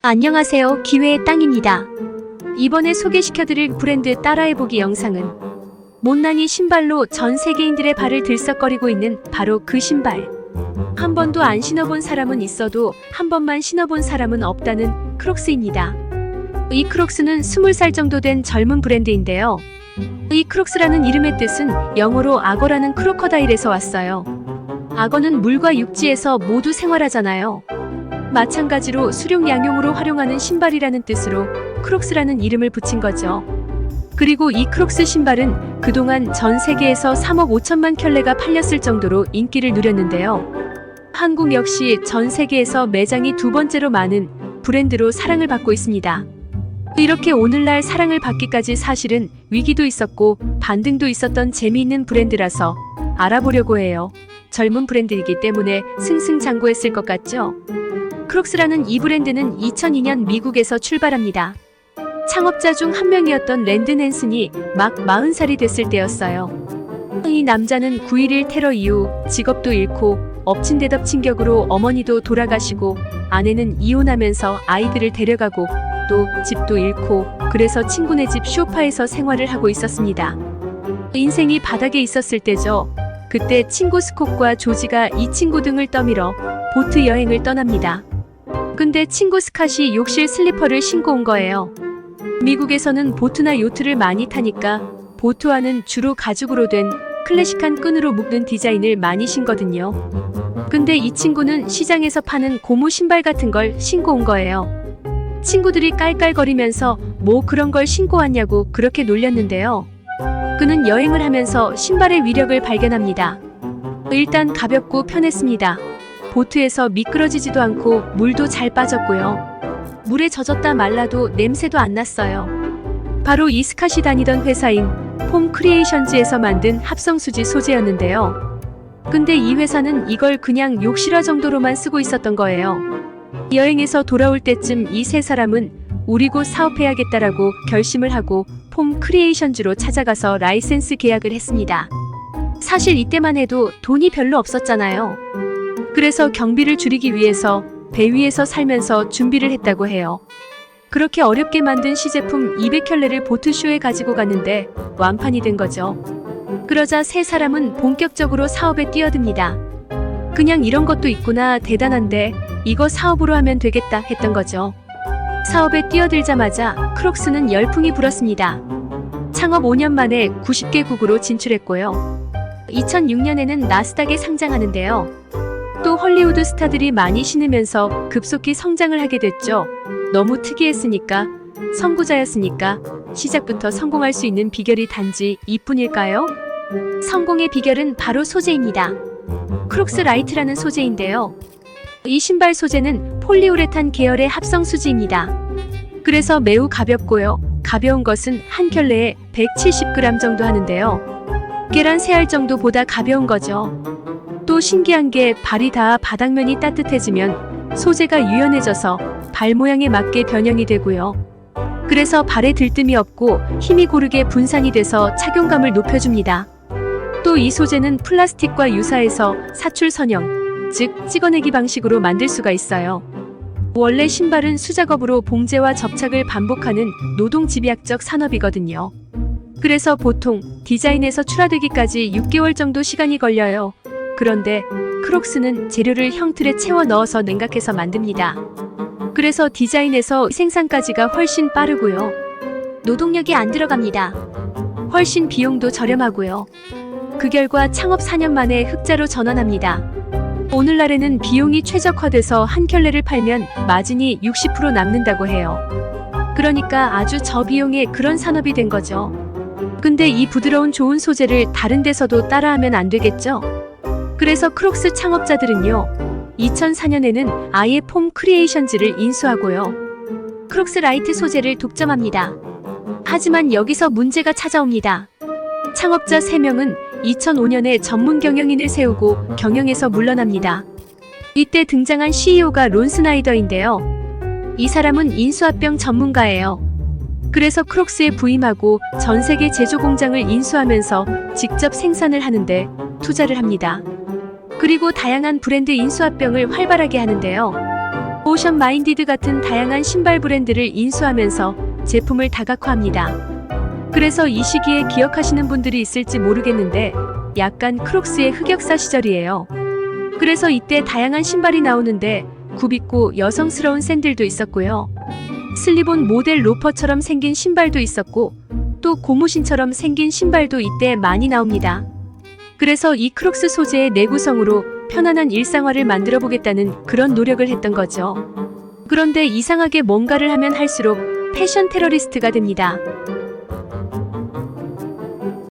안녕하세요. 기회의 땅입니다. 이번에 소개시켜드릴 브랜드 따라해보기 영상은 못난이 신발로 전 세계인들의 발을 들썩거리고 있는 바로 그 신발. 한 번도 안 신어본 사람은 있어도 한 번만 신어본 사람은 없다는 크록스입니다. 이 크록스는 20살 정도 된 젊은 브랜드인데요. 이 크록스라는 이름의 뜻은 영어로 악어라는 크로커다일에서 왔어요. 악어는 물과 육지에서 모두 생활하잖아요. 마찬가지로 수륙 양용으로 활용하는 신발이라는 뜻으로 크록스라는 이름을 붙인 거죠. 그리고 이 크록스 신발은 그동안 전 세계에서 3억 5천만 켤레가 팔렸을 정도로 인기를 누렸는데요. 한국 역시 전 세계에서 매장이 두 번째로 많은 브랜드로 사랑을 받고 있습니다. 이렇게 오늘날 사랑을 받기까지 사실은 위기도 있었고 반등도 있었던 재미있는 브랜드라서 알아보려고 해요. 젊은 브랜드이기 때문에 승승장구했을 것 같죠? 크록스라는 이 브랜드는 2002년 미국에서 출발합니다. 창업자 중 한 명이었던 랜든 헨슨이 막 40살이 됐을 때였어요. 이 남자는 9.11 테러 이후 직업도 잃고 엎친 데 덮친 격으로 어머니도 돌아가시고 아내는 이혼하면서 아이들을 데려가고 또 집도 잃고 그래서 친구네 집 쇼파에서 생활을 하고 있었습니다. 인생이 바닥에 있었을 때죠. 그때 친구 스콧과 조지가 이 친구 등을 떠밀어 보트 여행을 떠납니다. 근데 친구 스캇이 욕실 슬리퍼를 신고 온 거예요. 미국에서는 보트나 요트를 많이 타니까 보트 안은 주로 가죽으로 된 클래식한 끈으로 묶는 디자인을 많이 신거든요. 근데 이 친구는 시장에서 파는 고무 신발 같은 걸 신고 온 거예요. 친구들이 깔깔거리면서 뭐 그런 걸 신고 왔냐고 그렇게 놀렸는데요. 그는 여행을 하면서 신발의 위력을 발견합니다. 일단 가볍고 편했습니다. 보트에서 미끄러지지도 않고 물도 잘 빠졌고요. 물에 젖었다 말라도 냄새도 안 났어요. 바로 이 스캇이 다니던 회사인 폼 크리에이션즈에서 만든 합성수지 소재였는데요. 근데 이 회사는 이걸 그냥 욕실화 정도로만 쓰고 있었던 거예요. 여행에서 돌아올 때쯤 이 세 사람은 우리 곧 사업해야겠다라고 결심을 하고 폼 크리에이션즈로 찾아가서 라이센스 계약을 했습니다. 사실 이때만 해도 돈이 별로 없었잖아요. 그래서 경비를 줄이기 위해서 배 위에서 살면서 준비를 했다고 해요. 그렇게 어렵게 만든 시제품 200켤레를 보트쇼에 가지고 갔는데 완판이 된 거죠. 그러자 세 사람은 본격적으로 사업에 뛰어듭니다. 그냥 이런 것도 있구나, 대단한데 이거 사업으로 하면 되겠다 했던 거죠. 사업에 뛰어들자마자 크록스는 열풍이 불었습니다. 창업 5년 만에 90개국으로 진출했고요. 2006년에는 나스닥에 상장하는데요. 또 헐리우드 스타들이 많이 신으면서 급속히 성장을 하게 됐죠. 너무 특이했으니까, 선구자였으니까 시작부터 성공할 수 있는 비결이 단지 이뿐일까요? 성공의 비결은 바로 소재입니다. 크록스 라이트라는 소재인데요. 이 신발 소재는 폴리우레탄 계열의 합성 수지입니다. 그래서 매우 가볍고요. 가벼운 것은 한 켤레에 170g 정도 하는데요. 계란 3알 정도보다 가벼운 거죠. 또 신기한 게 발이 닿아 바닥면이 따뜻해지면 소재가 유연해져서 발 모양에 맞게 변형이 되고요. 그래서 발에 들뜸이 없고 힘이 고르게 분산이 돼서 착용감을 높여줍니다. 또 이 소재는 플라스틱과 유사해서 사출 선형, 즉 찍어내기 방식으로 만들 수가 있어요. 원래 신발은 수작업으로 봉제와 접착을 반복하는 노동 집약적 산업이거든요. 그래서 보통 디자인에서 출하되기까지 6개월 정도 시간이 걸려요. 그런데 크록스는 재료를 형틀에 채워 넣어서 냉각해서 만듭니다. 그래서 디자인에서 생산까지가 훨씬 빠르고요. 노동력이 안 들어갑니다. 훨씬 비용도 저렴하고요. 그 결과 창업 4년 만에 흑자로 전환합니다. 오늘날에는 비용이 최적화돼서 한 켤레를 팔면 마진이 60% 남는다고 해요. 그러니까 아주 저비용의 그런 산업이 된 거죠. 근데 이 부드러운 좋은 소재를 다른 데서도 따라하면 안 되겠죠? 그래서 크록스 창업자들은요, 2004년에는 아예 폼 크리에이션즈를 인수하고요. 크록스 라이트 소재를 독점합니다. 하지만 여기서 문제가 찾아옵니다. 창업자 3명은 2005년에 전문 경영인을 세우고 경영에서 물러납니다. 이때 등장한 CEO가 론 스나이더인데요. 이 사람은 인수합병 전문가예요. 그래서 크록스에 부임하고 전 세계 제조 공장을 인수하면서 직접 생산을 하는데 투자를 합니다. 그리고 다양한 브랜드 인수합병을 활발하게 하는데요. 오션 마인디드 같은 다양한 신발 브랜드를 인수하면서 제품을 다각화합니다. 그래서 이 시기에 기억하시는 분들이 있을지 모르겠는데 약간 크록스의 흑역사 시절이에요. 그래서 이때 다양한 신발이 나오는데 굽있고 여성스러운 샌들도 있었고요. 슬립온 모델 로퍼처럼 생긴 신발도 있었고 또 고무신처럼 생긴 신발도 이때 많이 나옵니다. 그래서 이 크록스 소재의 내구성으로 편안한 일상화를 만들어 보겠다는 그런 노력을 했던 거죠. 그런데 이상하게 뭔가를 하면 할수록 패션 테러리스트가 됩니다.